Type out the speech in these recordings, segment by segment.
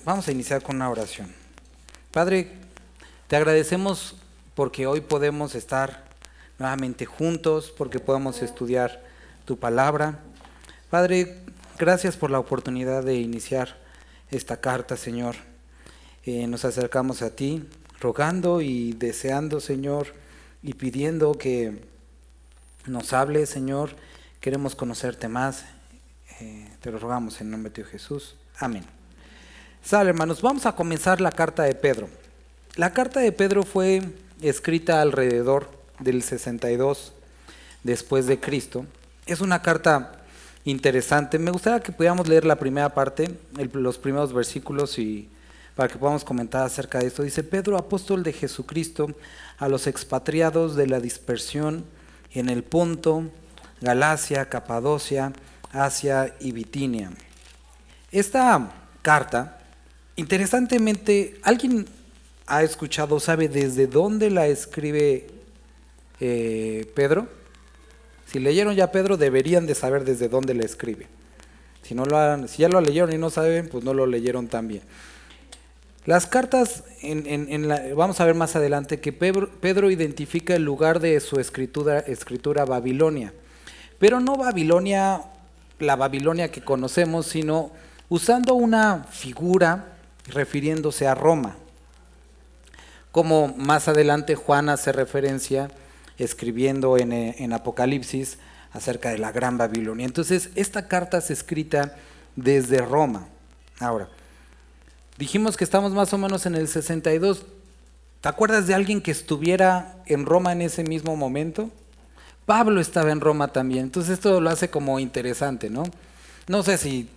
Vamos a iniciar con una oración. Padre, te agradecemos porque hoy podemos estar nuevamente juntos, porque podemos estudiar tu palabra. Padre, gracias por la oportunidad de iniciar esta carta, Señor. Nos acercamos a ti, rogando y deseando, Señor, y pidiendo que nos hables, Señor. Queremos conocerte más. Te lo rogamos en nombre de Jesús. Amén. Sale, hermanos, vamos a comenzar la carta de Pedro. La carta de Pedro fue escrita alrededor del 62 después de Cristo. Es una carta interesante. Me gustaría que pudiéramos leer la primera parte, los primeros versículos, y para que podamos comentar acerca de esto. Dice: Pedro, apóstol de Jesucristo, a los expatriados de la dispersión en el Ponto, Galacia, Capadocia, Asia y Bitinia. Esta carta, interesantemente, ¿alguien ha escuchado, sabe desde dónde la escribe Pedro? Si leyeron ya Pedro, deberían de saber desde dónde la escribe. Si ya lo leyeron y no saben, pues no lo leyeron tan bien. Las cartas, vamos a ver más adelante que Pedro identifica el lugar de su escritura Babilonia. Pero no Babilonia, la Babilonia que conocemos, sino usando una figura refiriéndose a Roma. Como más adelante Juan hace referencia escribiendo en Apocalipsis acerca de la Gran Babilonia. Entonces, esta carta es escrita desde Roma. Ahora, dijimos que estamos más o menos en el 62. ¿Te acuerdas de alguien que estuviera en Roma en ese mismo momento? Pablo estaba en Roma también. Entonces, esto lo hace como interesante, ¿no? No sé si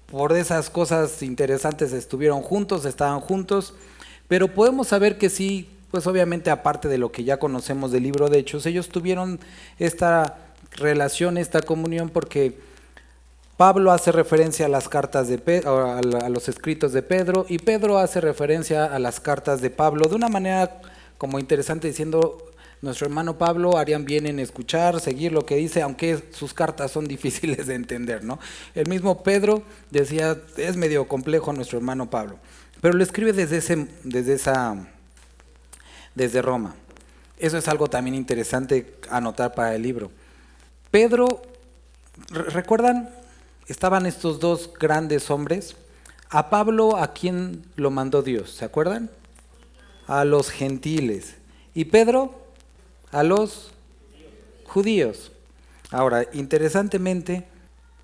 por esas cosas interesantes estaban juntos, pero podemos saber que sí, pues obviamente aparte de lo que ya conocemos del libro de Hechos, ellos tuvieron esta relación, esta comunión, porque Pablo hace referencia a las cartas de Pedro, a los escritos de Pedro, y Pedro hace referencia a las cartas de Pablo de una manera como interesante, diciendo: nuestro hermano Pablo harían bien en escuchar, seguir lo que dice, aunque sus cartas son difíciles de entender, ¿no? El mismo Pedro decía: es medio complejo nuestro hermano Pablo, pero lo escribe desde Roma. Eso es algo también interesante anotar para el libro. Pedro, ¿recuerdan? Estaban estos dos grandes hombres. A Pablo, ¿a quién lo mandó Dios? ¿Se acuerdan? A los gentiles. Y Pedro, a los judíos. Ahora, interesantemente,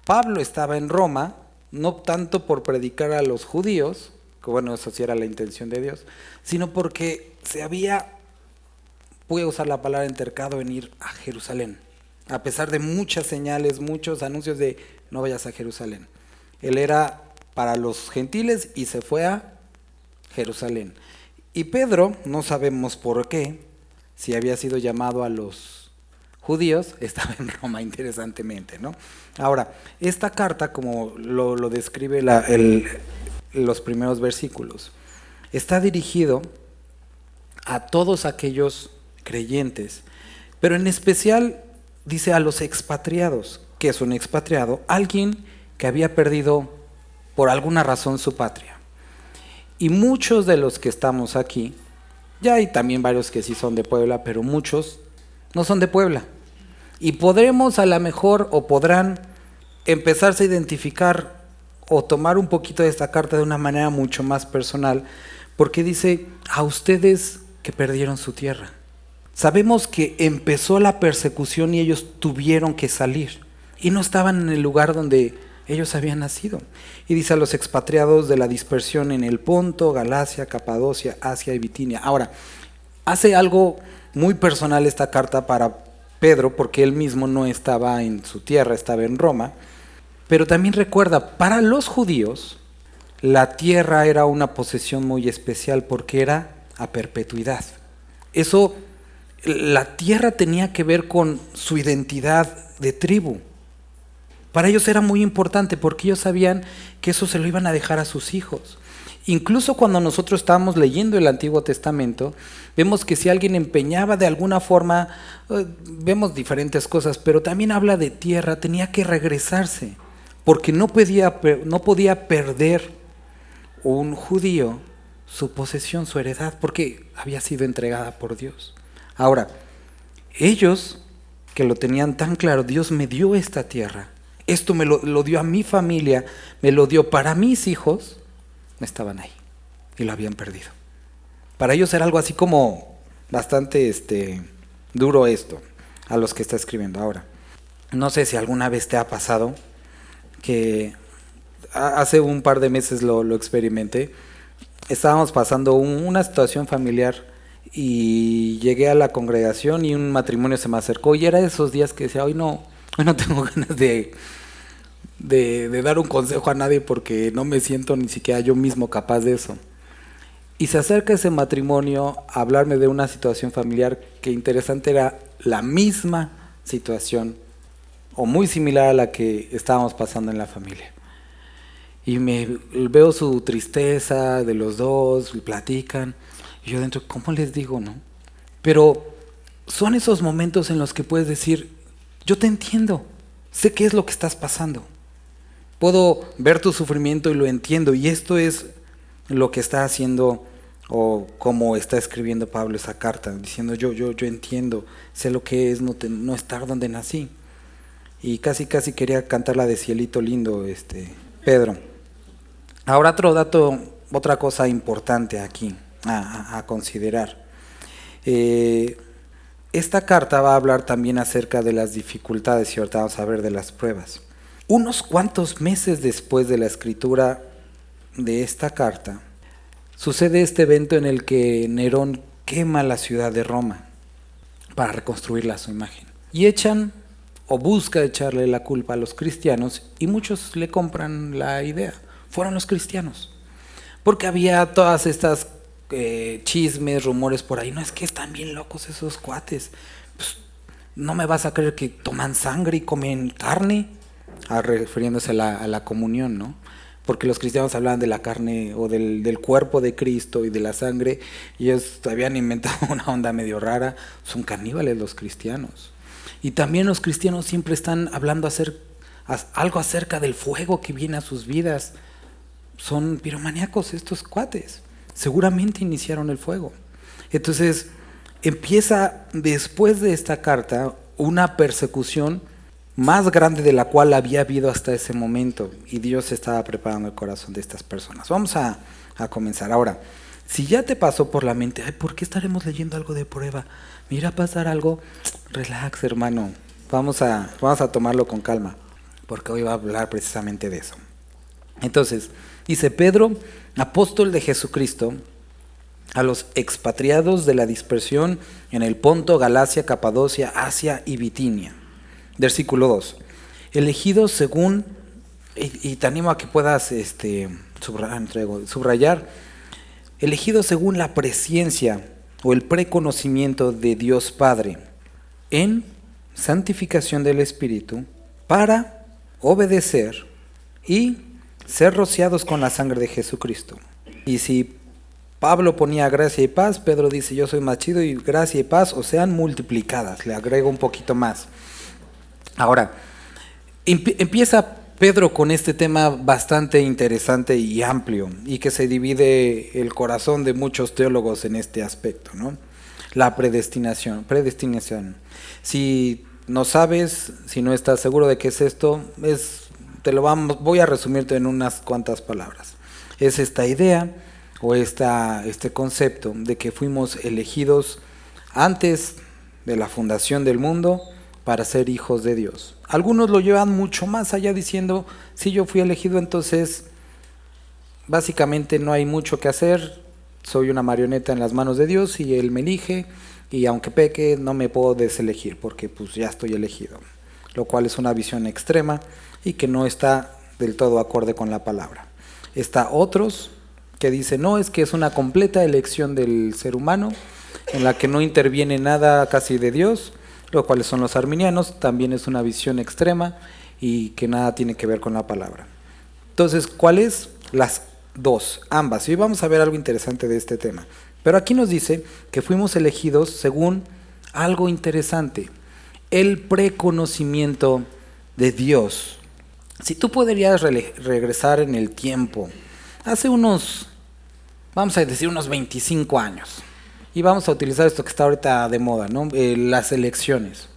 Pablo estaba en Roma, no tanto por predicar a los judíos, que bueno, eso sí era la intención de Dios, sino porque voy a usar la palabra entercado en ir a Jerusalén. A pesar de muchas señales, muchos anuncios de no vayas a Jerusalén. Él era para los gentiles y se fue a Jerusalén. Y Pedro, no sabemos por qué, si había sido llamado a los judíos, estaba en Roma, interesantemente, ¿no? Ahora, esta carta, como lo describe los primeros versículos, está dirigido a todos aquellos creyentes, pero en especial dice a los expatriados. ¿Qué es un expatriado? Alguien que había perdido por alguna razón su patria. Y muchos de los que estamos aquí, ya hay también varios que sí son de Puebla, pero muchos no son de Puebla. Y podremos a lo mejor, o podrán empezarse a identificar o tomar un poquito de esta carta de una manera mucho más personal, porque dice: a ustedes que perdieron su tierra. Sabemos que empezó la persecución y ellos tuvieron que salir, y no estaban en el lugar donde ellos habían nacido. Y dice: a los expatriados de la dispersión en el Ponto, Galacia, Capadocia, Asia y Bitinia. Ahora, hace algo muy personal esta carta para Pedro, porque él mismo no estaba en su tierra, estaba en Roma. Pero también recuerda, para los judíos, la tierra era una posesión muy especial porque era a perpetuidad. Eso, la tierra tenía que ver con su identidad de tribu. Para ellos era muy importante porque ellos sabían que eso se lo iban a dejar a sus hijos. Incluso cuando nosotros estábamos leyendo el Antiguo Testamento, vemos que si alguien empeñaba de alguna forma, vemos diferentes cosas, pero también habla de tierra, tenía que regresarse, porque no podía perder un judío su posesión, su heredad, porque había sido entregada por Dios. Ahora, ellos que lo tenían tan claro, Dios me dio esta tierra, esto me lo dio a mi familia, me lo dio para mis hijos, estaban ahí y lo habían perdido. Para ellos era algo así como bastante duro esto, a los que está escribiendo ahora. No sé si alguna vez te ha pasado que hace un par de meses lo experimenté. Estábamos pasando una situación familiar y llegué a la congregación y un matrimonio se me acercó y era de esos días que decía, hoy no tengo ganas de dar un consejo a nadie porque no me siento ni siquiera yo mismo capaz de eso. Y se acerca ese matrimonio a hablarme de una situación familiar que interesante era la misma situación o muy similar a la que estábamos pasando en la familia. Y veo su tristeza de los dos, platican, y yo dentro, ¿cómo les digo, no? Pero son esos momentos en los que puedes decir, yo te entiendo, sé qué es lo que estás pasando. Puedo ver tu sufrimiento y lo entiendo, y esto es lo que está haciendo o como está escribiendo Pablo esa carta, diciendo yo entiendo, sé lo que es no estar donde nací. Y casi quería cantar la de Cielito Lindo, Pedro. Ahora otro dato, otra cosa importante aquí a considerar. Esta carta va a hablar también acerca de las dificultades y ahorita vamos a ver de las pruebas. Unos cuantos meses después de la escritura de esta carta, sucede este evento en el que Nerón quema la ciudad de Roma para reconstruirla a su imagen. Y busca echarle la culpa a los cristianos y muchos le compran la idea. Fueron los cristianos. Porque había todas estas chismes, rumores por ahí. No, es que están bien locos esos cuates. Pues, no me vas a creer que toman sangre y comen carne. Refiriéndose a la comunión, ¿no? Porque los cristianos hablaban de la carne o del cuerpo de Cristo y de la sangre, y ellos habían inventado una onda medio rara. Son caníbales los cristianos. Y también los cristianos siempre están hablando algo acerca del fuego que viene a sus vidas. Son piromaníacos estos cuates. Seguramente iniciaron el fuego. Entonces empieza después de esta carta una persecución más grande de la cual había habido hasta ese momento, y Dios estaba preparando el corazón de estas personas. Vamos a comenzar. Ahora, si ya te pasó por la mente, ¿por qué estaremos leyendo algo de prueba? Mira, pasar algo, relax, hermano, vamos a tomarlo con calma, porque hoy va a hablar precisamente de eso. Entonces, dice Pedro, apóstol de Jesucristo, a los expatriados de la dispersión en el Ponto, Galacia, Capadocia, Asia y Bitinia. Versículo 2. Elegidos según, y te animo a que puedas subrayar, elegidos según la presciencia o el preconocimiento de Dios Padre, en santificación del Espíritu, para obedecer y ser rociados con la sangre de Jesucristo. Y si Pablo ponía gracia y paz, Pedro dice yo soy más chido y gracia y paz o sean multiplicadas, le agrego un poquito más. Ahora, empieza Pedro con este tema bastante interesante y amplio y que se divide el corazón de muchos teólogos en este aspecto, ¿no? La predestinación. Si no sabes, si no estás seguro de qué es esto, voy a resumirte en unas cuantas palabras. Es esta idea o este concepto de que fuimos elegidos antes de la fundación del mundo para ser hijos de Dios. Algunos lo llevan mucho más allá diciendo, si yo fui elegido, entonces básicamente no hay mucho que hacer, soy una marioneta en las manos de Dios y Él me elige, y aunque peque no me puedo deselegir porque pues ya estoy elegido, lo cual es una visión extrema y que no está del todo acorde con la palabra. Está otros que dicen, no, es que es una completa elección del ser humano en la que no interviene nada casi de Dios, lo cual son los arminianos, también es una visión extrema, y que nada tiene que ver con la palabra. Entonces, ¿cuáles? Las dos, ambas. Y hoy vamos a ver algo interesante de este tema. Pero aquí nos dice que fuimos elegidos según algo interesante, el preconocimiento de Dios. Si tú podrías regresar en el tiempo, hace unos, vamos a decir, unos 25 años, y vamos a utilizar esto que está ahorita de moda, ¿no? Las elecciones.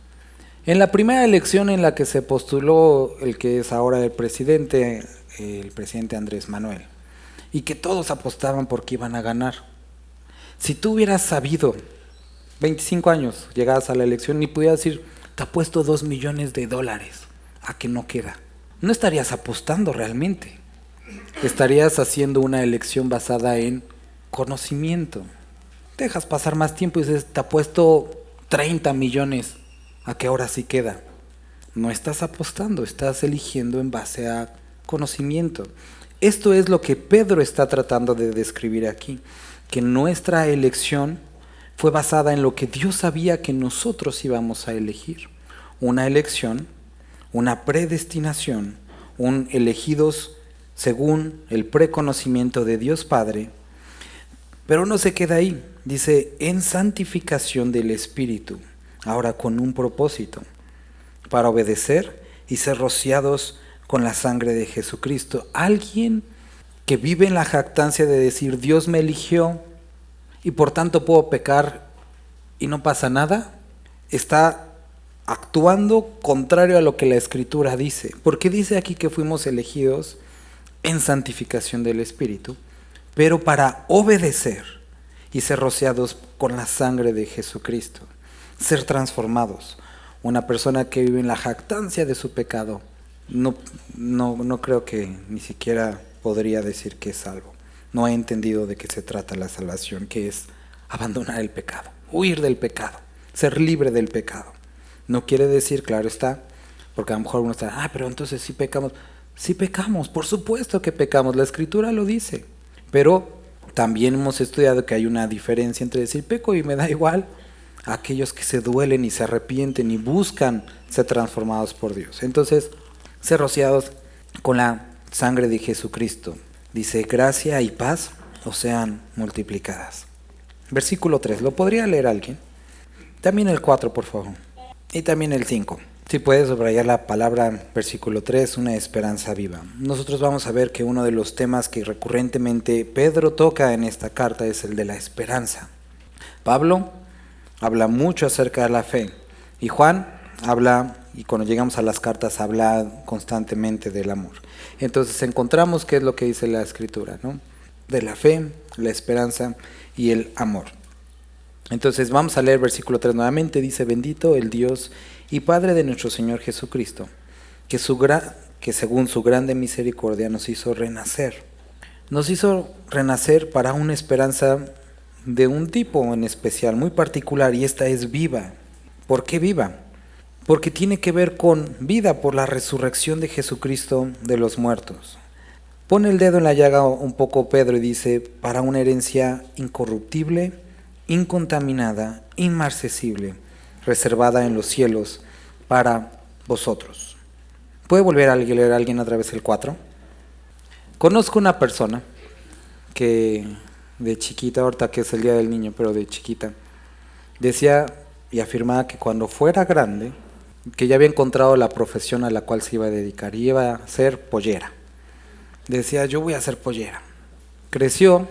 En la primera elección en la que se postuló el que es ahora el presidente Andrés Manuel, y que todos apostaban porque iban a ganar. Si tú hubieras sabido, 25 años, llegabas a la elección y pudieras decir, te apuesto $2 millones a que no queda. No estarías apostando realmente. Estarías haciendo una elección basada en conocimiento. Dejas pasar más tiempo y dices, te apuesto 30 millones a que ahora sí queda. No estás apostando, estás eligiendo en base a conocimiento. Esto es lo que Pedro está tratando de describir aquí, que nuestra elección fue basada en lo que Dios sabía que nosotros íbamos a elegir. Una elección, una predestinación, un elegidos según el preconocimiento de Dios Padre. Pero no se queda ahí, dice, en santificación del Espíritu, ahora con un propósito, para obedecer y ser rociados con la sangre de Jesucristo. Alguien que vive en la jactancia de decir, Dios me eligió y por tanto puedo pecar y no pasa nada, está actuando contrario a lo que la Escritura dice. Porque dice aquí que fuimos elegidos en santificación del Espíritu, pero para obedecer y ser rociados con la sangre de Jesucristo, ser transformados. Una persona que vive en la jactancia de su pecado, no creo que ni siquiera podría decir que es salvo. No ha entendido de qué se trata la salvación, que es abandonar el pecado, huir del pecado, ser libre del pecado. No quiere decir, claro está, porque a lo mejor uno está, pero entonces sí pecamos. Sí pecamos, por supuesto que pecamos, la Escritura lo dice. Pero también hemos estudiado que hay una diferencia entre decir peco y me da igual, a aquellos que se duelen y se arrepienten y buscan ser transformados por Dios. Entonces, ser rociados con la sangre de Jesucristo. Dice, gracia y paz os sean multiplicadas. Versículo 3, ¿lo podría leer alguien? También el 4, por favor. Y también el 5. Si puedes subrayar la palabra versículo 3, una esperanza viva. Nosotros vamos a ver que uno de los temas que recurrentemente Pedro toca en esta carta es el de la esperanza. Pablo habla mucho acerca de la fe y Juan habla, y cuando llegamos a las cartas, habla constantemente del amor. Entonces encontramos qué es lo que dice la Escritura, ¿no? De la fe, la esperanza y el amor. Entonces vamos a leer versículo 3 nuevamente. Dice, bendito el Dios y Padre de nuestro Señor Jesucristo, que según su grande misericordia nos hizo renacer. Nos hizo renacer para una esperanza de un tipo en especial, muy particular, y esta es viva. ¿Por qué viva? Porque tiene que ver con vida por la resurrección de Jesucristo de los muertos. Pone el dedo en la llaga un poco Pedro y dice, para una herencia incorruptible, incontaminada, inmarcesible, reservada en los cielos para vosotros. ¿Puede volver a leer a alguien otra vez el 4? Conozco una persona que de chiquita, ahorita que es el Día del Niño, pero de chiquita, decía y afirmaba que cuando fuera grande, que ya había encontrado la profesión a la cual se iba a dedicar, y iba a ser pollera. Decía, yo voy a ser pollera. Creció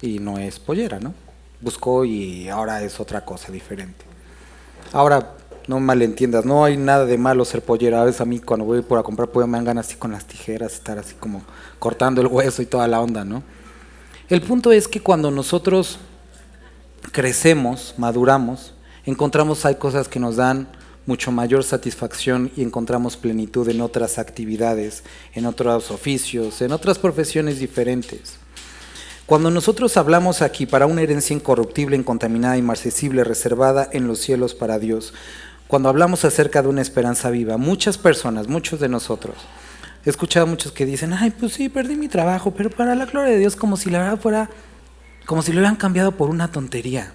y no es pollera, ¿no? Buscó y ahora es otra cosa diferente. Ahora, no malentiendas, no hay nada de malo ser pollera. A veces a mí cuando voy por a comprar pollo me dan ganas así con las tijeras, estar así como cortando el hueso y toda la onda, ¿no? El punto es que cuando nosotros crecemos, maduramos, encontramos hay cosas que nos dan mucho mayor satisfacción y encontramos plenitud en otras actividades, en otros oficios, en otras profesiones diferentes. Cuando nosotros hablamos aquí para una herencia incorruptible, incontaminada, inmarcesible, reservada en los cielos para Dios, cuando hablamos acerca de una esperanza viva, muchas personas, muchos de nosotros, he escuchado a muchos que dicen, pues sí, perdí mi trabajo, pero para la gloria de Dios, como si la verdad fuera, como si lo hubieran cambiado por una tontería.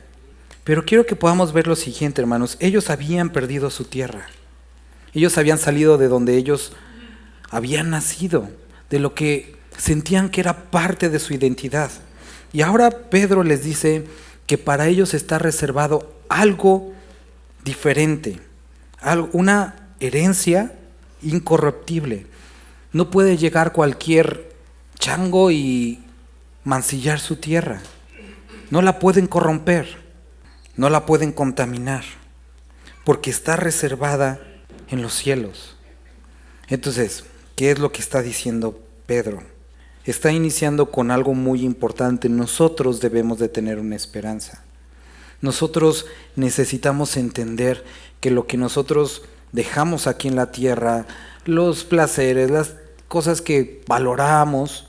Pero quiero que podamos ver lo siguiente, hermanos, ellos habían perdido su tierra. Ellos habían salido de donde ellos habían nacido, de lo que sentían que era parte de su identidad. Y ahora Pedro les dice que para ellos está reservado algo diferente, una herencia incorruptible. No puede llegar cualquier chango y mancillar su tierra. No la pueden corromper, no la pueden contaminar, porque está reservada en los cielos. Entonces, ¿qué es lo que está diciendo Pedro? Está iniciando con algo muy importante. Nosotros debemos de tener una esperanza. Nosotros necesitamos entender que lo que nosotros dejamos aquí en la tierra, los placeres, las cosas que valoramos,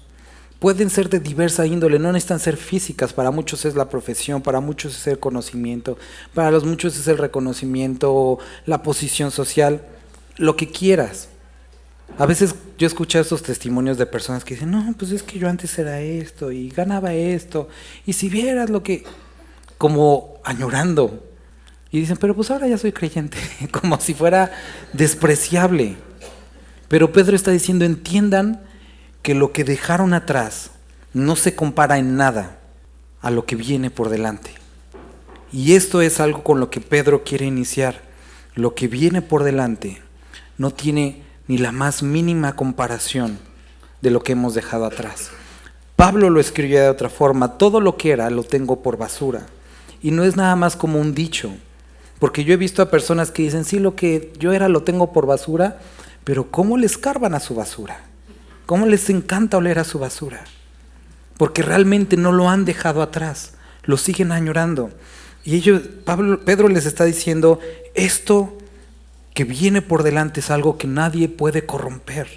pueden ser de diversa índole, no necesitan ser físicas. Para muchos es la profesión, para muchos es el conocimiento, para los muchos es el reconocimiento, la posición social, lo que quieras. A veces yo escucho estos testimonios de personas que dicen, no, pues es que yo antes era esto y ganaba esto, y si vieras lo que, como añorando, y dicen, pero pues ahora ya soy creyente, como si fuera despreciable. Pero Pedro está diciendo, entiendan que lo que dejaron atrás no se compara en nada a lo que viene por delante. Y esto es algo con lo que Pedro quiere iniciar. Lo que viene por delante no tiene ni la más mínima comparación de lo que hemos dejado atrás. Pablo lo escribió de otra forma: todo lo que era lo tengo por basura. Y no es nada más como un dicho, porque yo he visto a personas que dicen, sí, lo que yo era lo tengo por basura, pero ¿cómo le escarban a su basura? ¿Cómo les encanta oler a su basura? Porque realmente no lo han dejado atrás, lo siguen añorando. Y Pedro les está diciendo, esto que viene por delante es algo que nadie puede corromper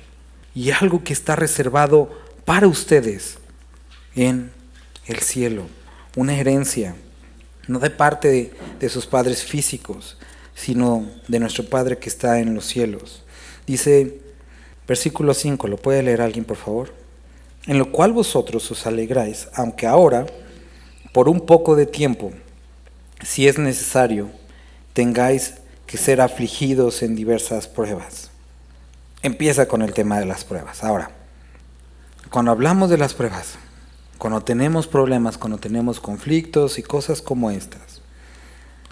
y algo que está reservado para ustedes en el cielo, una herencia, no de parte de sus padres físicos, sino de nuestro Padre que está en los cielos. Dice, versículo 5, ¿lo puede leer alguien, por favor? En lo cual vosotros os alegráis, aunque ahora, por un poco de tiempo, si es necesario, tengáis que ser afligidos en diversas pruebas. Empieza con el tema de las pruebas. Ahora, cuando hablamos de las pruebas, cuando tenemos problemas, cuando tenemos conflictos y cosas como estas,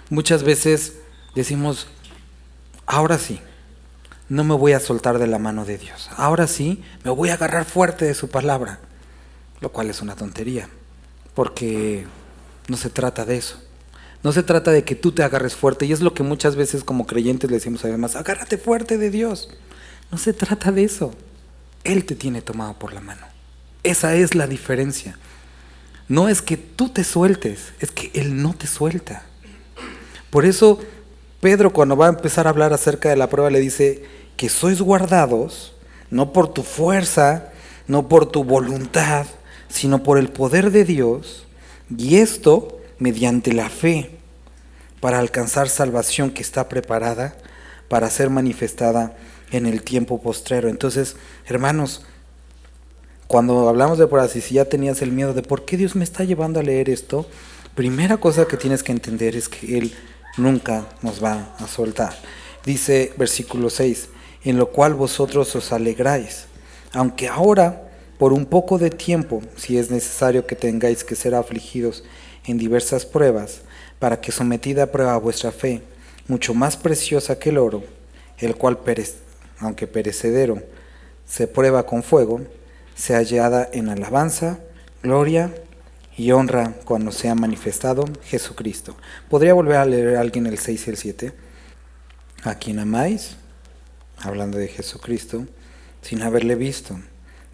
muchas veces decimos, ahora sí, no me voy a soltar de la mano de Dios. Ahora sí, me voy a agarrar fuerte de su palabra. Lo cual es una tontería, porque no se trata de eso. No se trata de que tú te agarres fuerte, y es lo que muchas veces como creyentes le decimos además, agárrate fuerte de Dios. No se trata de eso. Él te tiene tomado por la mano. Esa es la diferencia. No es que tú te sueltes, es que Él no te suelta. Por eso Pedro, cuando va a empezar a hablar acerca de la prueba, le dice que sois guardados no por tu fuerza, no por tu voluntad, sino por el poder de Dios, y esto mediante la fe, para alcanzar salvación que está preparada para ser manifestada en el tiempo postrero. Entonces, hermanos, cuando hablamos de pruebas, y si ya tenías el miedo de por qué Dios me está llevando a leer esto, primera cosa que tienes que entender es que Él nunca nos va a soltar. Dice versículo 6, en lo cual vosotros os alegráis, aunque ahora por un poco de tiempo, si es necesario que tengáis que ser afligidos en diversas pruebas, para que sometida a prueba vuestra fe, mucho más preciosa que el oro, el cual aunque perecedero, se prueba con fuego, sea hallada en alabanza, gloria y honra cuando sea manifestado Jesucristo. ¿Podría volver a leer a alguien el 6 y el 7? A quien amáis, hablando de Jesucristo, sin haberle visto.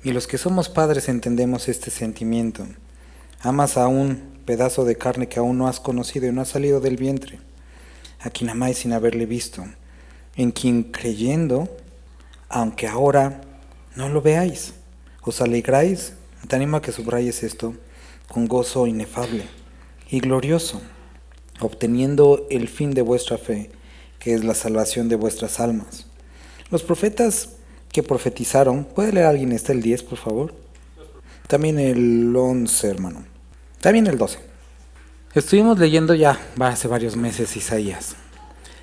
Y los que somos padres entendemos este sentimiento. Amas a un pedazo de carne que aún no has conocido y no ha salido del vientre. A quien amáis sin haberle visto. En quien creyendo, aunque ahora no lo veáis, os alegráis. Te animo a que subrayes esto, con gozo inefable y glorioso, obteniendo el fin de vuestra fe, que es la salvación de vuestras almas. Los profetas que profetizaron, ¿puede leer alguien el 10, por favor? También el 11, hermano. También el 12. Estuvimos leyendo ya hace varios meses Isaías.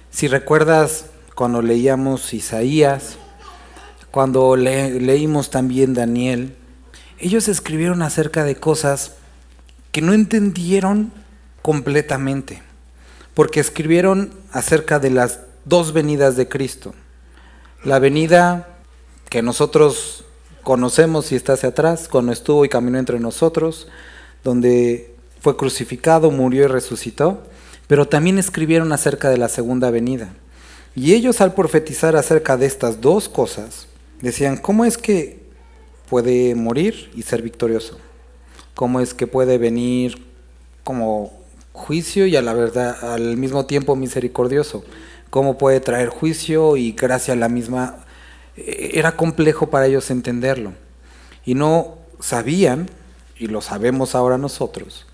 Si recuerdas, cuando leíamos Isaías, cuando leímos también Daniel, ellos escribieron acerca de cosas que no entendieron completamente, porque escribieron acerca de las dos venidas de Cristo. La venida que nosotros conocemos y está hacia atrás, cuando estuvo y caminó entre nosotros, donde fue crucificado, murió y resucitó, pero también escribieron acerca de la segunda venida. Y ellos, al profetizar acerca de estas dos cosas, decían, ¿cómo es que puede morir y ser victorioso? ¿Cómo es que puede venir como juicio y a la verdad al mismo tiempo misericordioso? ¿Cómo puede traer juicio y gracia a la misma? Era complejo para ellos entenderlo. Y no sabían, y lo sabemos ahora nosotros,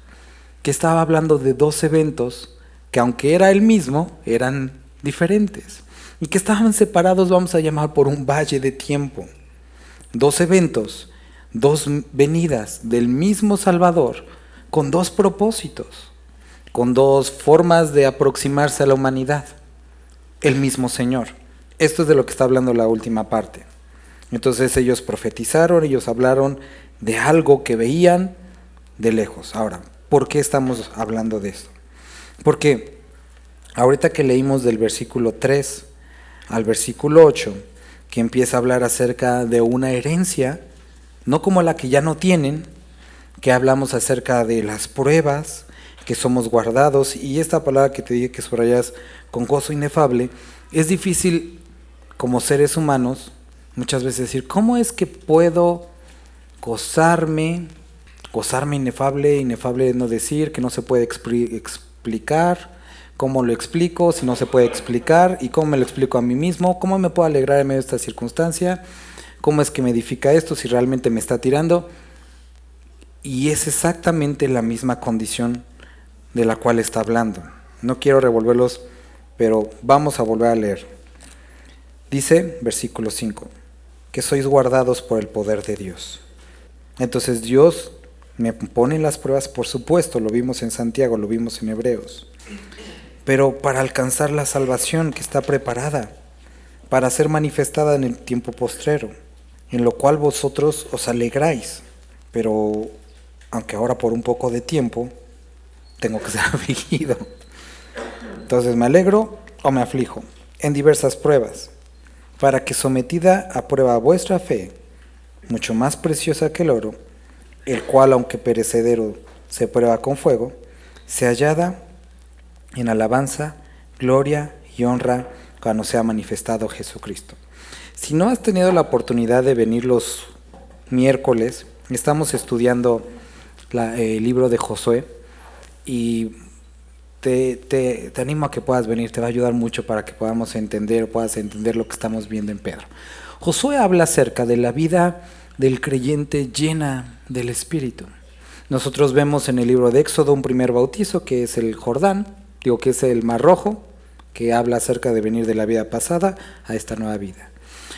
que estaba hablando de dos eventos que, aunque era el mismo, eran diferentes. Y que estaban separados, vamos a llamar, por un valle de tiempo. Dos eventos, dos venidas del mismo Salvador, con dos propósitos, con dos formas de aproximarse a la humanidad. El mismo Señor. Esto es de lo que está hablando la última parte. Entonces ellos profetizaron, ellos hablaron de algo que veían de lejos. Ahora, ¿por qué estamos hablando de esto? Porque ahorita que leímos del versículo 3 al versículo 8, que empieza a hablar acerca de una herencia, no como la que ya no tienen, que hablamos acerca de las pruebas, que somos guardados, y esta palabra que te dije que subrayas con gozo inefable, es difícil como seres humanos muchas veces decir, ¿cómo es que puedo gozarme inefable? Inefable no decir, que no se puede explicar. ¿Cómo lo explico si no se puede explicar? ¿Y cómo me lo explico a mí mismo? ¿Cómo me puedo alegrar en medio de esta circunstancia? ¿Cómo es que me edifica esto si realmente me está tirando? Y es exactamente la misma condición de la cual está hablando. No quiero revolverlos, pero vamos a volver a leer. Dice, versículo 5, que sois guardados por el poder de Dios. Entonces Dios me pone en las pruebas, por supuesto, lo vimos en Santiago, lo vimos en Hebreos, pero para alcanzar la salvación que está preparada, para ser manifestada en el tiempo postrero, en lo cual vosotros os alegráis, pero aunque ahora por un poco de tiempo, tengo que ser afligido. Entonces me alegro o me aflijo en diversas pruebas, para que sometida a prueba vuestra fe, mucho más preciosa que el oro, el cual aunque perecedero se prueba con fuego, se hallada en alabanza, gloria y honra cuando sea manifestado Jesucristo. Si no has tenido la oportunidad de venir los miércoles, estamos estudiando el libro de Josué y te animo a que puedas venir, te va a ayudar mucho para que puedas entender lo que estamos viendo en Pedro. Josué habla acerca de la vida del creyente llena del Espíritu. Nosotros vemos en el libro de Éxodo un primer bautizo que es el Jordán, que es el Mar Rojo, que habla acerca de venir de la vida pasada a esta nueva vida.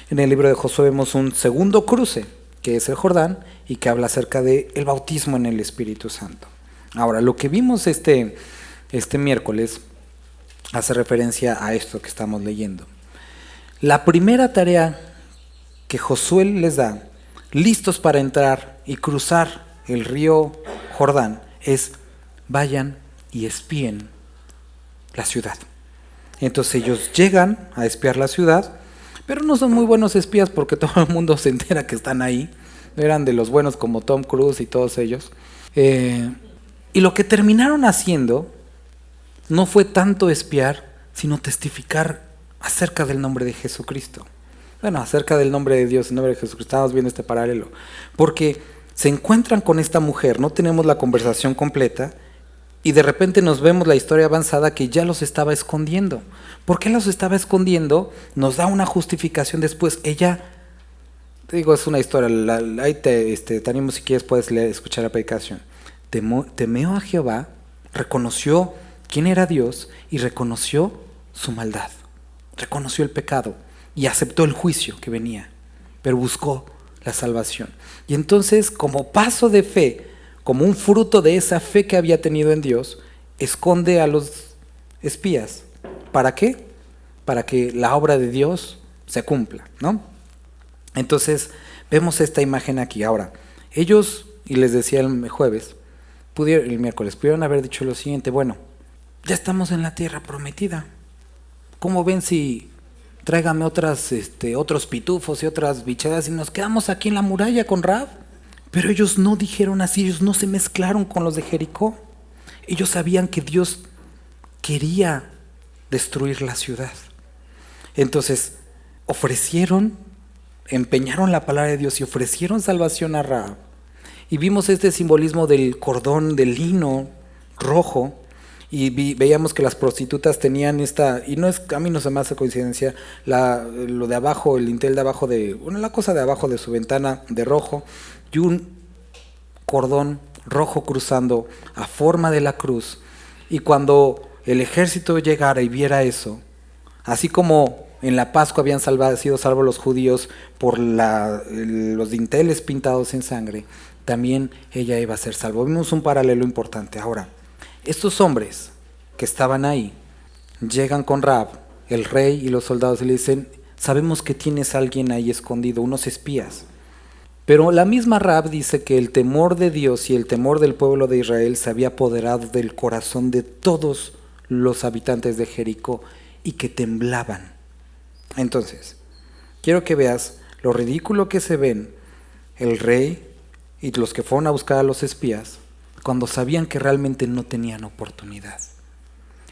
En el libro de Josué vemos un segundo cruce, que es el Jordán, y que habla acerca del bautismo en el Espíritu Santo. Ahora, lo que vimos este miércoles hace referencia a esto que estamos leyendo. La primera tarea que Josué les da, listos para entrar y cruzar el río Jordán, es vayan y espíen la ciudad. Entonces ellos llegan a espiar la ciudad, pero no son muy buenos espías porque todo el mundo se entera que están ahí. No eran de los buenos como Tom Cruise y todos ellos. Y lo que terminaron haciendo no fue tanto espiar, sino testificar acerca del nombre de Jesucristo. Bueno, acerca del nombre de Dios, el nombre de Jesucristo. Estamos viendo este paralelo. Porque se encuentran con esta mujer, no tenemos la conversación completa, y de repente nos vemos la historia avanzada que ya los estaba escondiendo. ¿Por qué los estaba escondiendo? Nos da una justificación después. Ella, te digo, es una historia, ahí te animo si quieres, puedes escuchar la predicación. Temeó a Jehová, reconoció quién era Dios y reconoció su maldad. Reconoció el pecado y aceptó el juicio que venía, pero buscó la salvación. Y entonces, como paso de fe, como un fruto de esa fe que había tenido en Dios, esconde a los espías. ¿Para qué? para que la obra de Dios se cumpla, ¿no? Entonces, vemos esta imagen aquí. Ahora, ellos, y les decía el miércoles, pudieron haber dicho lo siguiente: bueno, ya estamos en la tierra prometida. ¿Cómo ven si tráigame otros pitufos y otras bichadas y nos quedamos aquí en la muralla con Rahab? Pero ellos no dijeron así, ellos no se mezclaron con los de Jericó. Ellos sabían que Dios quería destruir la ciudad. Entonces, empeñaron la palabra de Dios y ofrecieron salvación a Rahab. Y vimos este simbolismo del cordón de lino rojo, y veíamos que las prostitutas tenían y a mí no se me hace coincidencia, lo de abajo, el dintel de abajo la cosa de abajo de su ventana de rojo, y un cordón rojo cruzando a forma de la cruz. Y cuando el ejército llegara y viera eso, así como en la Pascua habían sido salvos los judíos por los dinteles pintados en sangre, también ella iba a ser salva. Vimos un paralelo importante. Ahora, estos hombres que estaban ahí llegan con Rahab, el rey y los soldados, y le dicen: sabemos que tienes a alguien ahí escondido, unos espías. Pero la misma Rahab dice que el temor de Dios y el temor del pueblo de Israel se había apoderado del corazón de todos los habitantes de Jericó y que temblaban. Entonces, quiero que veas lo ridículo que se ven el rey y los que fueron a buscar a los espías cuando sabían que realmente no tenían oportunidad.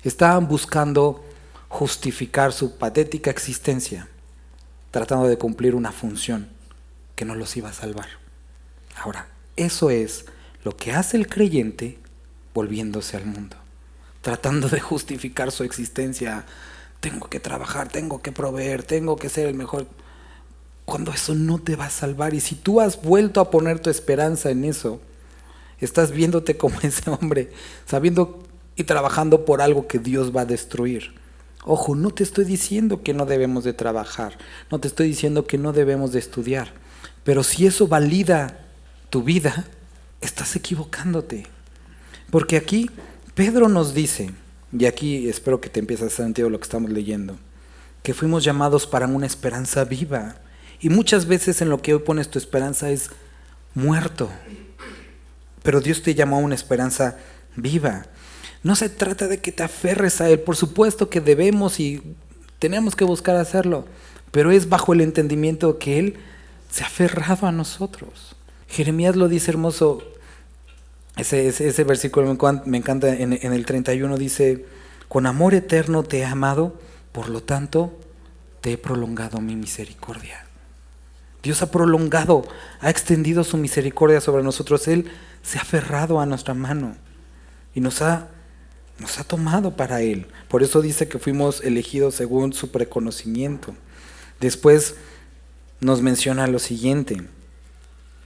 Estaban buscando justificar su patética existencia, tratando de cumplir una función que no los iba a salvar. Ahora, eso es lo que hace el creyente volviéndose al mundo, tratando de justificar su existencia. Tengo que trabajar, tengo que proveer, tengo que ser el mejor, cuando eso no te va a salvar. Y si tú has vuelto a poner tu esperanza en eso, estás viéndote como ese hombre, sabiendo y trabajando por algo que Dios va a destruir. Ojo, no te estoy diciendo que no debemos de trabajar, no te estoy diciendo que no debemos de estudiar, pero si eso valida tu vida, estás equivocándote. Porque aquí Pedro nos dice, y aquí espero que te empieces a hacer sentido lo que estamos leyendo, que fuimos llamados para una esperanza viva. Y muchas veces en lo que hoy pones tu esperanza es muerto, pero Dios te llama a una esperanza viva. No se trata de que te aferres a Él, por supuesto que debemos y tenemos que buscar hacerlo, pero es bajo el entendimiento que Él se ha aferrado a nosotros. Jeremías lo dice hermoso, ese versículo me encanta, en el 31 dice: con amor eterno te he amado, por lo tanto te he prolongado mi misericordia. Dios ha prolongado, ha extendido su misericordia sobre nosotros. Él se ha aferrado a nuestra mano y nos ha tomado para Él. Por eso dice que fuimos elegidos según su preconocimiento. Después nos menciona lo siguiente.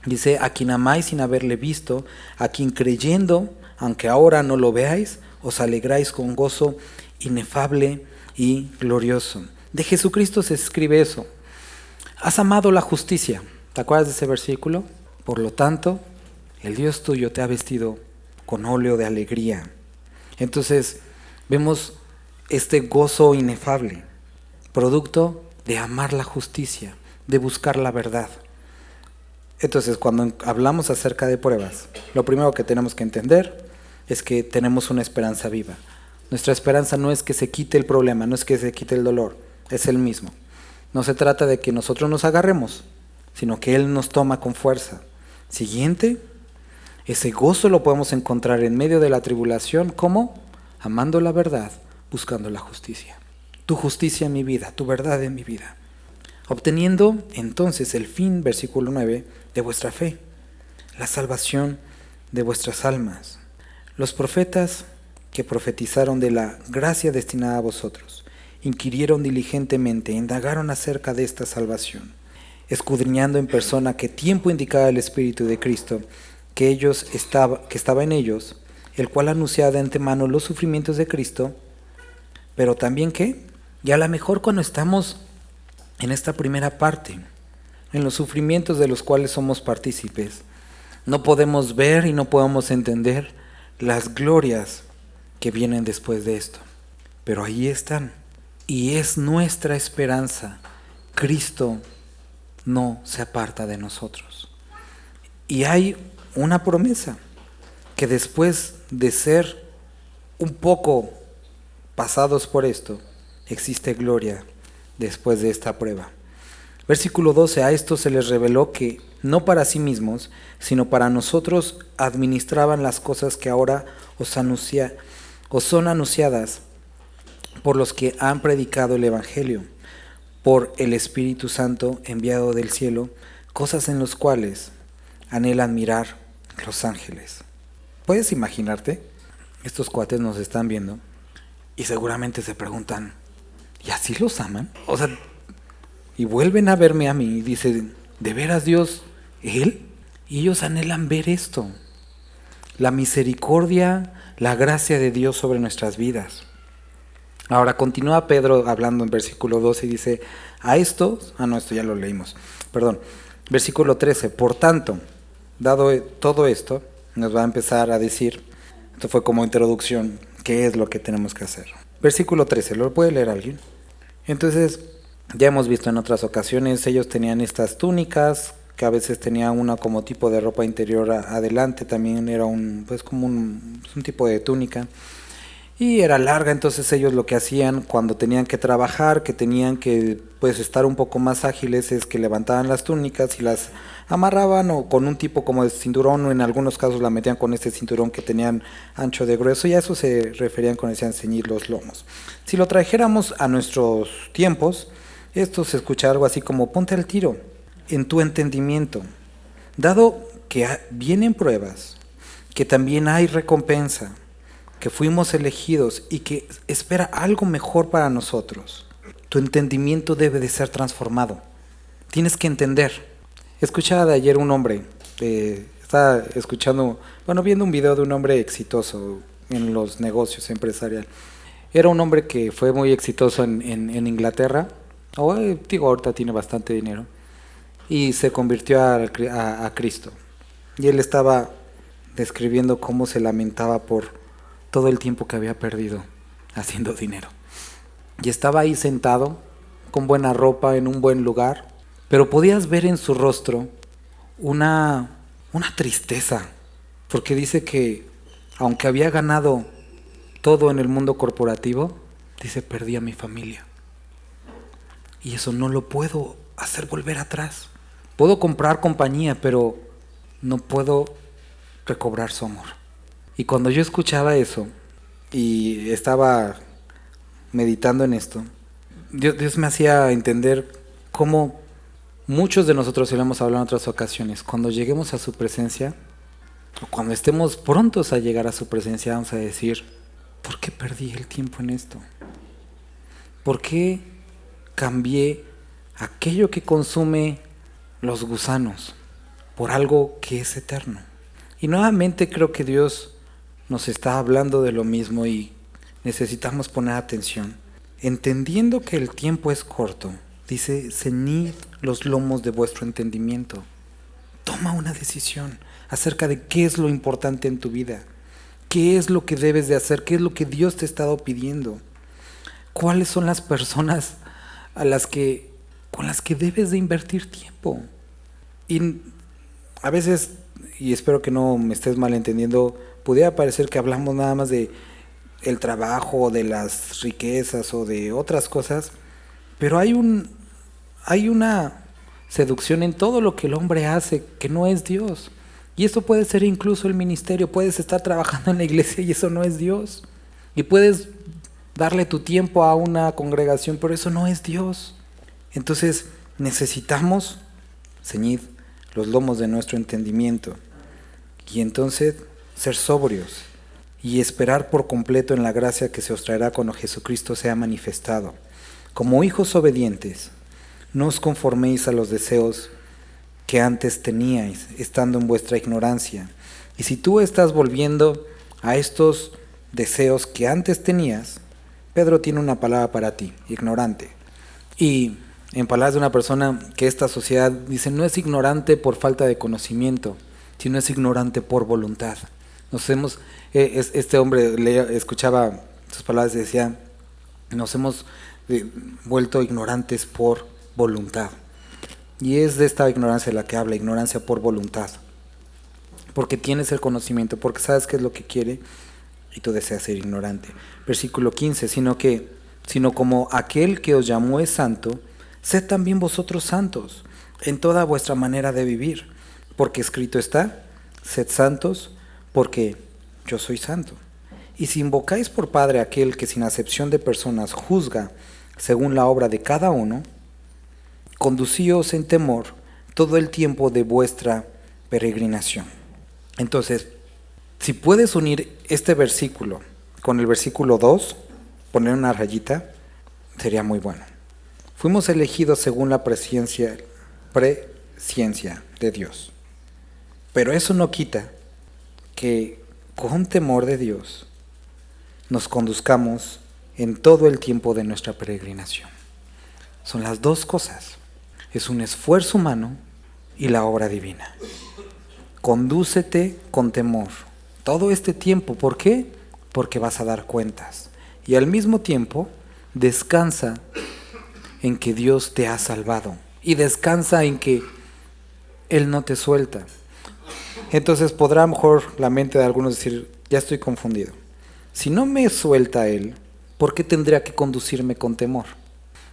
Dice: a quien amáis sin haberle visto, a quien creyendo, aunque ahora no lo veáis, os alegráis con gozo inefable y glorioso. De Jesucristo se escribe eso. Has amado la justicia. ¿Te acuerdas de ese versículo? Por lo tanto, el Dios tuyo te ha vestido con óleo de alegría. Entonces, vemos este gozo inefable, producto de amar la justicia, de buscar la verdad. Entonces, cuando hablamos acerca de pruebas, lo primero que tenemos que entender es que tenemos una esperanza viva. Nuestra esperanza no es que se quite el problema, no es que se quite el dolor, es el mismo. No se trata de que nosotros nos agarremos, sino que Él nos toma con fuerza. Siguiente, ese gozo lo podemos encontrar en medio de la tribulación. ¿Cómo? Amando la verdad, buscando la justicia. Tu justicia en mi vida, tu verdad en mi vida. Obteniendo entonces el fin, versículo 9, de vuestra fe, la salvación de vuestras almas. Los profetas que profetizaron de la gracia destinada a vosotros, inquirieron diligentemente, indagaron acerca de esta salvación, escudriñando en persona qué tiempo indicaba el Espíritu de Cristo, que estaba en ellos, el cual anunciaba de antemano los sufrimientos de Cristo, pero también ¿qué? Y a lo mejor cuando estamos en esta primera parte, en los sufrimientos de los cuales somos partícipes, no podemos ver y no podemos entender las glorias que vienen después de esto. Pero ahí están. y es nuestra esperanza. Cristo no se aparta de nosotros. Y hay una promesa, que después de ser un poco pasados por esto, existe gloria después de esta prueba. Versículo 12, a esto se les reveló que no para sí mismos, sino para nosotros administraban las cosas que ahora os son anunciadas por los que han predicado el Evangelio, por el Espíritu Santo enviado del cielo, cosas en las cuales anhelan mirar los ángeles. ¿Puedes imaginarte? Estos cuates nos están viendo y seguramente se preguntan, ¿y así los aman? O sea, y vuelven a verme a mí y dicen, ¿de veras Dios, Él? Y ellos anhelan ver esto, la misericordia, la gracia de Dios sobre nuestras vidas. Ahora continúa Pedro hablando en versículo 12 y dice, esto ya lo leímos, perdón. Versículo 13, por tanto, dado todo esto, nos va a empezar a decir, esto fue como introducción, qué es lo que tenemos que hacer. Versículo 13, ¿lo puede leer alguien? Entonces, ya hemos visto en otras ocasiones, ellos tenían estas túnicas, que a veces tenía una como tipo de ropa interior adelante, también era como un tipo de túnica. Y era larga, entonces ellos lo que hacían cuando tenían que trabajar, que tenían que estar un poco más ágiles, es que levantaban las túnicas y las amarraban o con un tipo como de cinturón, o en algunos casos la metían con este cinturón que tenían ancho de grueso, y a eso se referían cuando decían ceñir los lomos. Si lo trajéramos a nuestros tiempos, esto se escucha algo así como ponte al tiro en tu entendimiento, dado que vienen pruebas, que también hay recompensa, que fuimos elegidos y que espera algo mejor para nosotros. Tu entendimiento debe de ser transformado. Tienes que entender. Escuchaba de ayer un hombre, estaba viendo un video de un hombre exitoso en los negocios empresariales. Era un hombre que fue muy exitoso en Inglaterra, ahorita tiene bastante dinero, y se convirtió a Cristo. Y él estaba describiendo cómo se lamentaba por todo el tiempo que había perdido haciendo dinero. Y estaba ahí sentado, con buena ropa, en un buen lugar, pero podías ver en su rostro una tristeza, porque dice que aunque había ganado todo en el mundo corporativo, dice, perdí a mi familia. Y eso no lo puedo hacer volver atrás. Puedo comprar compañía, pero no puedo recobrar su amor. Y cuando yo escuchaba eso y estaba meditando en esto, Dios me hacía entender cómo muchos de nosotros, y lo hemos hablado en otras ocasiones, cuando lleguemos a su presencia, o cuando estemos prontos a llegar a su presencia, vamos a decir, ¿por qué perdí el tiempo en esto? ¿Por qué cambié aquello que consume los gusanos por algo que es eterno? Y nuevamente creo que Dios nos está hablando de lo mismo y necesitamos poner atención. Entendiendo que el tiempo es corto, dice, ceñid los lomos de vuestro entendimiento. Toma una decisión acerca de qué es lo importante en tu vida, qué es lo que debes de hacer, qué es lo que Dios te ha estado pidiendo, cuáles son las personas con las que debes de invertir tiempo. Y a veces, y espero que no me estés malentendiendo, pudiera parecer que hablamos nada más de el trabajo, de las riquezas o de otras cosas, pero hay una seducción en todo lo que el hombre hace que no es Dios. Y esto puede ser incluso el ministerio. Puedes estar trabajando en la iglesia y eso no es Dios. Y puedes darle tu tiempo a una congregación, pero eso no es Dios. Entonces necesitamos ceñir los lomos de nuestro entendimiento y entonces ser sobrios y esperar por completo en la gracia que se os traerá cuando Jesucristo sea manifestado. Como hijos obedientes, no os conforméis a los deseos que antes teníais, estando en vuestra ignorancia. Y si tú estás volviendo a estos deseos que antes tenías, Pedro tiene una palabra para ti, ignorante. Y en palabras de una persona que esta sociedad dice, no es ignorante por falta de conocimiento, sino es ignorante por voluntad. Este hombre escuchaba sus palabras y decía, nos hemos vuelto ignorantes por voluntad. Y es de esta ignorancia de la que habla, ignorancia por voluntad. Porque tienes el conocimiento, porque sabes qué es lo que quiere y tú deseas ser ignorante. Versículo 15, sino como aquel que os llamó es santo, sed también vosotros santos en toda vuestra manera de vivir, porque escrito está, sed santos, porque yo soy santo. Y si invocáis por Padre aquel que sin acepción de personas juzga según la obra de cada uno, conducíos en temor todo el tiempo de vuestra peregrinación. Entonces, si puedes unir este versículo con el versículo 2, poner una rayita, sería muy bueno. Fuimos elegidos según la presciencia de Dios. Pero eso no quita que con temor de Dios nos conduzcamos en todo el tiempo de nuestra peregrinación. Son las dos cosas. Es un esfuerzo humano y la obra divina. Condúcete con temor todo este tiempo. ¿Por qué? Porque vas a dar cuentas. Y al mismo tiempo, descansa en que Dios te ha salvado. Y descansa en que Él no te suelta. Entonces podrá a lo mejor la mente de algunos decir, ya estoy confundido. Si no me suelta Él, ¿por qué tendría que conducirme con temor?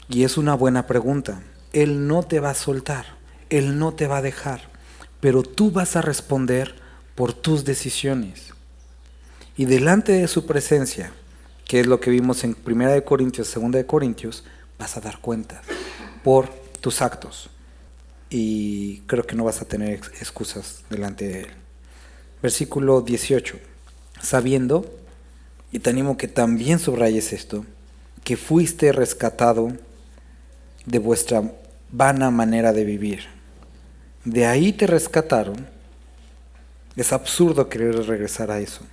Y es una buena pregunta. Él no te va a soltar, Él no te va a dejar, pero tú vas a responder por tus decisiones. Y delante de su presencia, que es lo que vimos en 1 Corintios, 2 Corintios, vas a dar cuentas por tus actos. Y creo que no vas a tener excusas delante de Él. Versículo 18. Sabiendo, y te animo que también subrayes esto, que fuiste rescatado de vuestra vana manera de vivir. De ahí te rescataron. Es absurdo querer regresar a eso,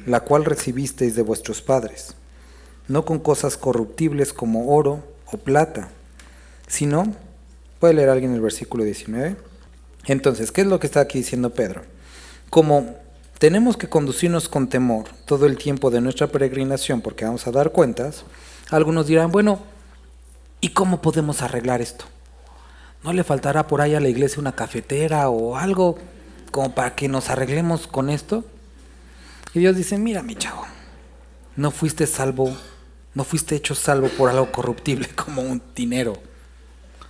la cual recibisteis de vuestros padres, no con cosas corruptibles como oro o plata, sino, ¿puede leer alguien el versículo 19? Entonces, ¿qué es lo que está aquí diciendo Pedro? Como tenemos que conducirnos con temor todo el tiempo de nuestra peregrinación, porque vamos a dar cuentas, algunos dirán, bueno, ¿y cómo podemos arreglar esto? ¿No le faltará por ahí a la iglesia una cafetera o algo como para que nos arreglemos con esto? Y Dios dice, mira mi chavo, no fuiste hecho salvo por algo corruptible como un dinero,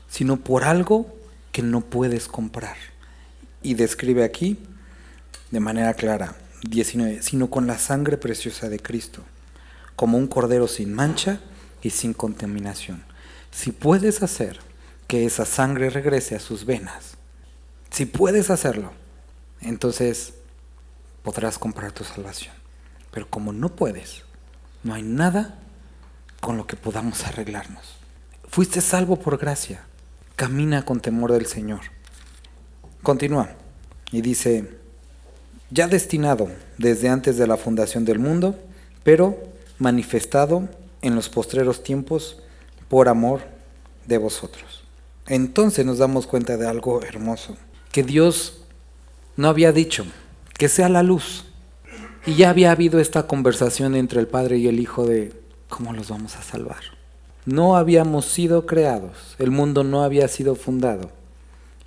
sino por algo que no puedes comprar. Y describe aquí de manera clara, 19, sino con la sangre preciosa de Cristo, como un cordero sin mancha y sin contaminación. Si puedes hacer que esa sangre regrese a sus venas, si puedes hacerlo, entonces podrás comprar tu salvación. Pero como no puedes, no hay nada con lo que podamos arreglarnos. Fuiste salvo por gracia. Camina con temor del Señor. Continúa y dice, ya destinado desde antes de la fundación del mundo, pero manifestado en los postreros tiempos por amor de vosotros. Entonces nos damos cuenta de algo hermoso, que Dios no había dicho que sea la luz, y ya había habido esta conversación entre el Padre y el Hijo de cómo los vamos a salvar. No habíamos sido creados, el mundo no había sido fundado,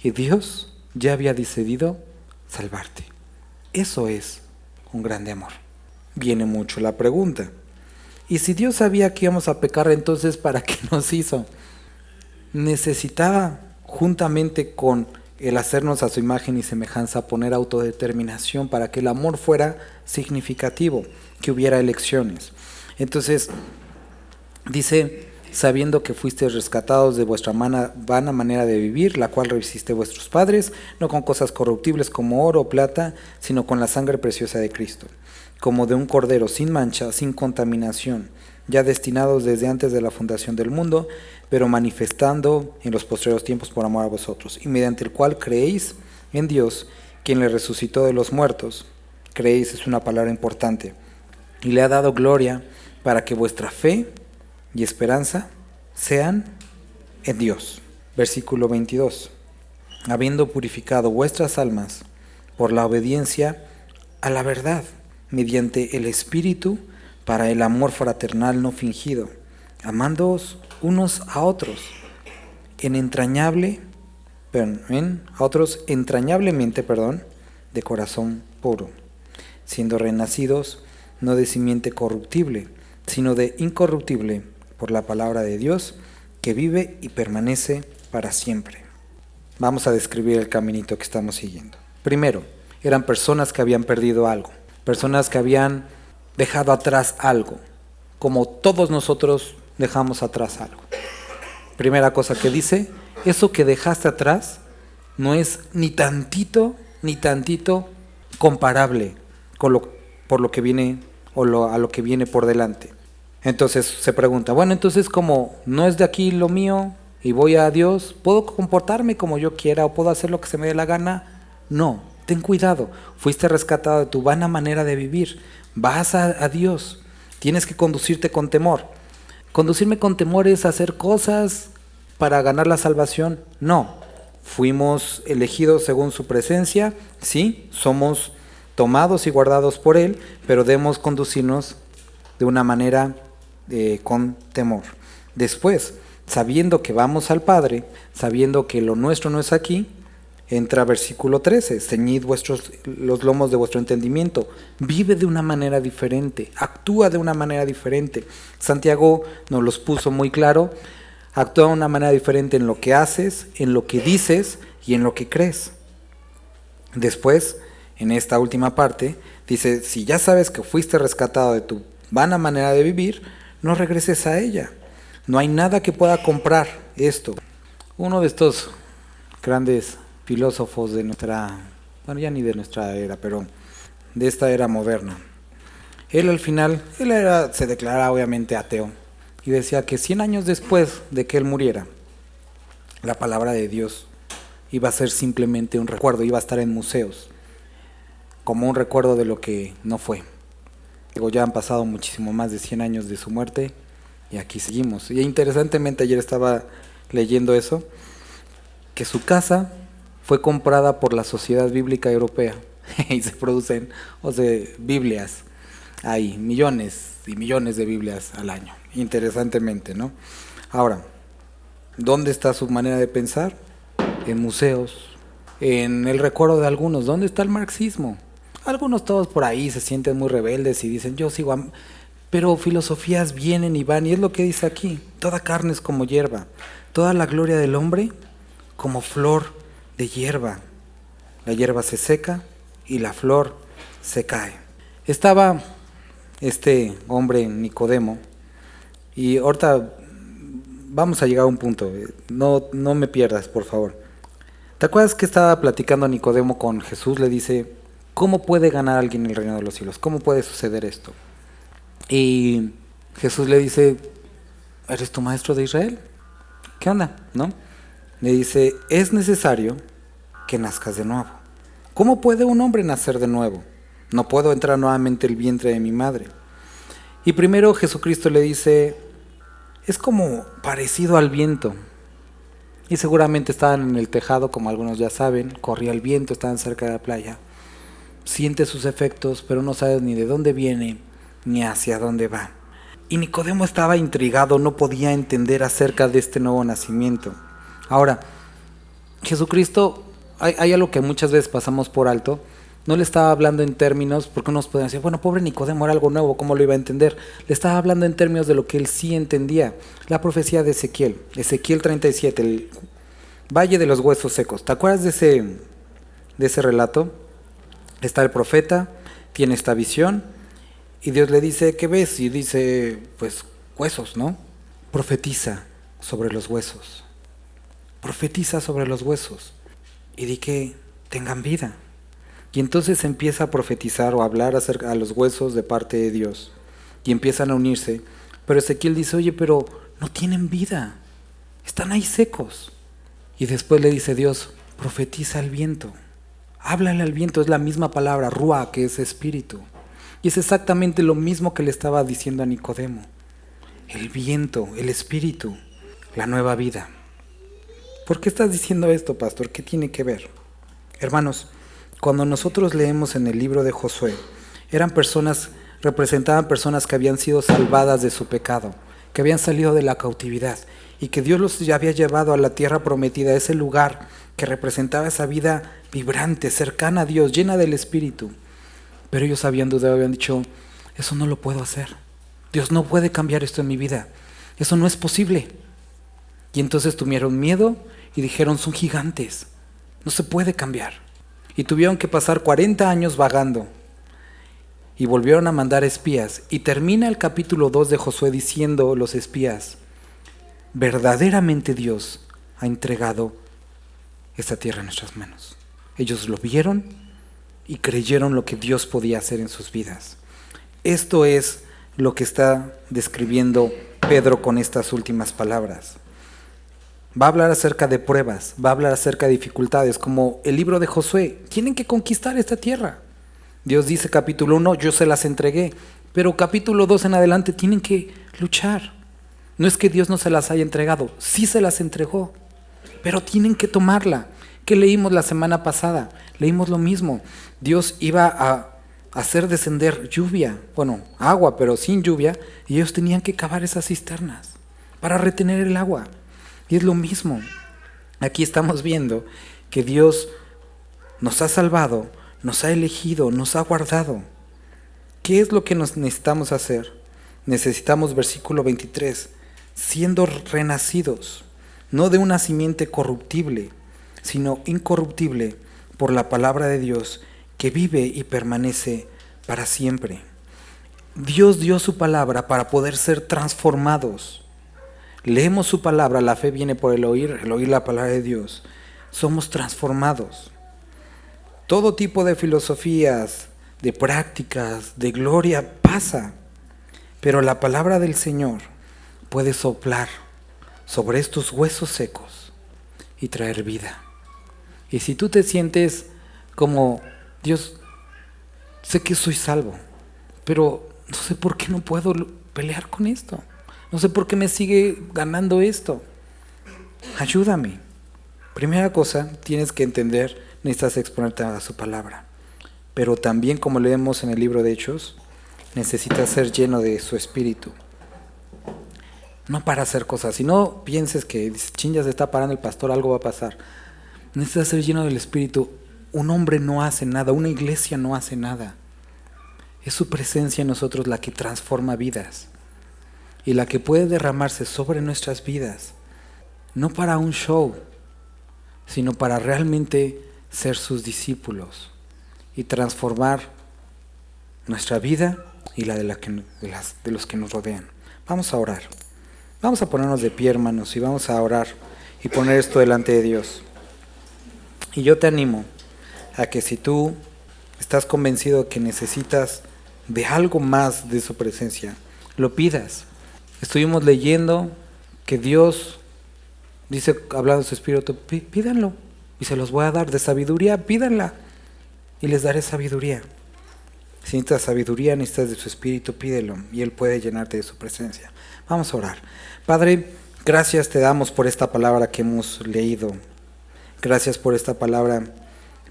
y Dios ya había decidido salvarte. Eso es un grande amor. Viene mucho la pregunta, ¿y si Dios sabía que íbamos a pecar, entonces para qué nos hizo? Necesitaba, juntamente con el hacernos a su imagen y semejanza, poner autodeterminación para que el amor fuera significativo, que hubiera elecciones. Entonces, dice, sabiendo que fuisteis rescatados de vuestra vana manera de vivir, la cual recibiste vuestros padres, no con cosas corruptibles como oro o plata, sino con la sangre preciosa de Cristo, como de un cordero sin mancha, sin contaminación, ya destinados desde antes de la fundación del mundo, pero manifestando en los postreros tiempos por amor a vosotros, y mediante el cual creéis en Dios, quien le resucitó de los muertos. Creéis es una palabra importante, y le ha dado gloria para que vuestra fe y esperanza sean en Dios. Versículo 22. Habiendo purificado vuestras almas por la obediencia a la verdad, mediante el Espíritu, para el amor fraternal no fingido, amándoos unos a otros, a otros entrañablemente, de corazón puro, siendo renacidos no de simiente corruptible, sino de incorruptible, por la palabra de Dios, que vive y permanece para siempre. Vamos a describir el caminito que estamos siguiendo. Primero, eran personas que habían perdido algo, personas que habían dejado atrás algo, como todos nosotros dejamos atrás algo. Primera cosa que dice, eso que dejaste atrás no es ni tantito comparable con por lo que viene a lo que viene por delante. Entonces se pregunta, bueno, entonces como no es de aquí lo mío y voy a Dios, ¿puedo comportarme como yo quiera o puedo hacer lo que se me dé la gana? No, ten cuidado, fuiste rescatado de tu vana manera de vivir, vas a Dios, tienes que conducirte con temor. ¿Conducirme con temor es hacer cosas para ganar la salvación? No, fuimos elegidos según su presencia, sí, somos tomados y guardados por Él, pero debemos conducirnos de una manera con temor. Después, sabiendo que vamos al Padre, sabiendo que lo nuestro no es aquí, entra versículo 13, ceñid los lomos de vuestro entendimiento, vive de una manera diferente, actúa de una manera diferente. Santiago nos los puso muy claro, actúa de una manera diferente en lo que haces, en lo que dices y en lo que crees. Después, en esta última parte, dice, si ya sabes que fuiste rescatado de tu vana manera de vivir, no regreses a ella. No hay nada que pueda comprar esto. Uno de estos grandes filósofos de nuestra, bueno, ya ni de nuestra era, pero de esta era moderna. Él al final, se declaraba obviamente ateo y decía que 100 años después de que él muriera, la palabra de Dios iba a ser simplemente un recuerdo, iba a estar en museos, como un recuerdo de lo que no fue. Digo, ya han pasado muchísimo más de 100 años de su muerte y aquí seguimos. Y interesantemente ayer estaba leyendo eso, que su casa fue comprada por la Sociedad Bíblica Europea y se producen Biblias. Hay millones y millones de Biblias al año, interesantemente, ¿no? Ahora, ¿dónde está su manera de pensar? En museos, en el recuerdo de algunos. ¿Dónde está el marxismo? Algunos todos por ahí se sienten muy rebeldes y dicen, yo sigo pero filosofías vienen y van, y es lo que dice aquí, toda carne es como hierba, toda la gloria del hombre como flor de hierba. La hierba se seca y la flor se cae. Estaba este hombre Nicodemo, y ahorita vamos a llegar a un punto, no me pierdas, por favor. ¿Te acuerdas que estaba platicando Nicodemo con Jesús? Le dice, ¿cómo puede ganar alguien el reino de los cielos? ¿Cómo puede suceder esto? Y Jesús le dice, ¿eres tu maestro de Israel? ¿Qué onda? ¿No? Le dice, es necesario que nazcas de nuevo. ¿Cómo puede un hombre nacer de nuevo? No puedo entrar nuevamente en el vientre de mi madre. Y primero Jesucristo le dice, es como parecido al viento. Y seguramente estaban en el tejado, como algunos ya saben, corría el viento, estaban cerca de la playa. Siente sus efectos, pero no sabes ni de dónde viene, ni hacia dónde va. Y Nicodemo estaba intrigado, no podía entender acerca de este nuevo nacimiento. Ahora, Jesucristo, hay algo que muchas veces pasamos por alto, no le estaba hablando en términos, porque unos pueden decir, bueno, pobre Nicodemo, era algo nuevo, ¿cómo lo iba a entender? Le estaba hablando en términos de lo que él sí entendía. La profecía de Ezequiel 37, el valle de los huesos secos. ¿Te acuerdas de ese relato? Está el profeta, tiene esta visión, y Dios le dice, ¿qué ves? Y dice, pues huesos, ¿no? Profetiza sobre los huesos. Profetiza sobre los huesos. Y di que tengan vida. Y entonces empieza a profetizar o a hablar acerca a los huesos de parte de Dios. Y empiezan a unirse. Pero Ezequiel dice, oye, pero no tienen vida. Están ahí secos. Y después le dice Dios, profetiza al viento. Háblale al viento, es la misma palabra, ruá, que es espíritu. Y es exactamente lo mismo que le estaba diciendo a Nicodemo. El viento, el espíritu, la nueva vida. ¿Por qué estás diciendo esto, pastor? ¿Qué tiene que ver? Hermanos, cuando nosotros leemos en el libro de Josué, representaban personas que habían sido salvadas de su pecado, que habían salido de la cautividad y que Dios los había llevado a la tierra prometida, a ese lugar que representaba esa vida vibrante, cercana a Dios, llena del Espíritu. Pero ellos habían dudado, habían dicho, eso no lo puedo hacer. Dios no puede cambiar esto en mi vida. Eso no es posible. Y entonces tuvieron miedo y dijeron, son gigantes. No se puede cambiar. Y tuvieron que pasar 40 años vagando. Y volvieron a mandar espías. Y termina el capítulo 2 de Josué diciendo los espías, verdaderamente Dios ha entregado esta tierra en nuestras manos. Ellos lo vieron y creyeron lo que Dios podía hacer en sus vidas. Esto es lo que está describiendo Pedro con estas últimas palabras. Va a hablar acerca de pruebas, va a hablar acerca de dificultades, como el libro de Josué. Tienen que conquistar esta tierra. Dios dice capítulo 1, yo se las entregué, pero capítulo 2 en adelante tienen que luchar. No es que Dios no se las haya entregado, sí se las entregó, pero tienen que tomarla. ¿Qué leímos la semana pasada? Leímos lo mismo. Dios iba a hacer descender lluvia, bueno, agua, pero sin lluvia, y ellos tenían que cavar esas cisternas para retener el agua. Y es lo mismo. Aquí estamos viendo que Dios nos ha salvado, nos ha elegido, nos ha guardado. ¿Qué es lo que nos necesitamos hacer? Necesitamos, versículo 23, siendo renacidos, no de una simiente corruptible, sino incorruptible por la palabra de Dios, que vive y permanece para siempre. Dios dio su palabra para poder ser transformados. Leemos su palabra, la fe viene por el oír la palabra de Dios. Somos transformados. Todo tipo de filosofías, de prácticas, de gloria pasa, pero la palabra del Señor puede soplar sobre estos huesos secos y traer vida. Y si tú te sientes como, Dios, sé que soy salvo, pero no sé por qué no puedo pelear con esto. No sé por qué me sigue ganando esto. Ayúdame. Primera cosa, tienes que entender, necesitas exponerte a su palabra. Pero también, como leemos en el libro de Hechos, necesitas ser lleno de su Espíritu. No para hacer cosas. Si no pienses que ya se está parando el pastor, algo va a pasar. Necesitas ser lleno del Espíritu. Un hombre no hace nada, una iglesia no hace nada. Es su presencia en nosotros la que transforma vidas y la que puede derramarse sobre nuestras vidas, no para un show, sino para realmente ser sus discípulos y transformar nuestra vida y la de los que nos rodean. Vamos a orar. Vamos a ponernos de pie, hermanos, y vamos a orar y poner esto delante de Dios. Y yo te animo a que si tú estás convencido que necesitas de algo más de su presencia, lo pidas. Estuvimos leyendo que Dios dice, hablando de su Espíritu, pídanlo y se los voy a dar. De sabiduría, pídanla y les daré sabiduría. Si necesitas sabiduría, necesitas de su Espíritu, pídelo y Él puede llenarte de su presencia. Vamos a orar. Padre, gracias te damos por esta palabra que hemos leído. Gracias por esta palabra,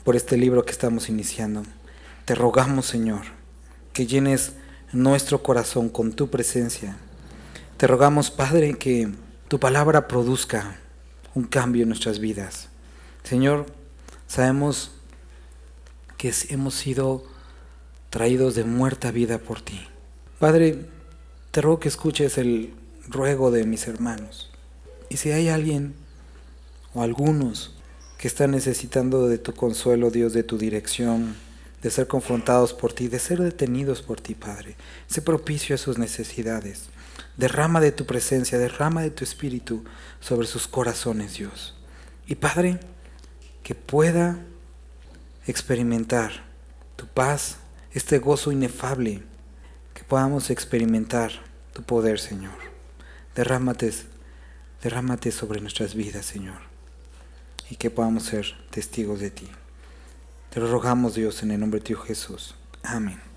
por este libro que estamos iniciando. Te rogamos, Señor, que llenes nuestro corazón con tu presencia. Te rogamos, Padre, que tu palabra produzca un cambio en nuestras vidas. Señor, sabemos que hemos sido traídos de muerta vida por ti. Padre, te ruego que escuches el ruego de mis hermanos. Y si hay alguien o algunos que están necesitando de tu consuelo, Dios, de tu dirección, de ser confrontados por ti, de ser detenidos por ti, Padre, sé propicio a sus necesidades. Derrama de tu presencia, derrama de tu Espíritu sobre sus corazones, Dios. Y Padre, que pueda experimentar tu paz, este gozo inefable, que podamos experimentar tu poder, Señor. Derrámate sobre nuestras vidas, Señor, y que podamos ser testigos de ti. Te lo rogamos, Dios, en el nombre de tu Hijo Jesús. Amén.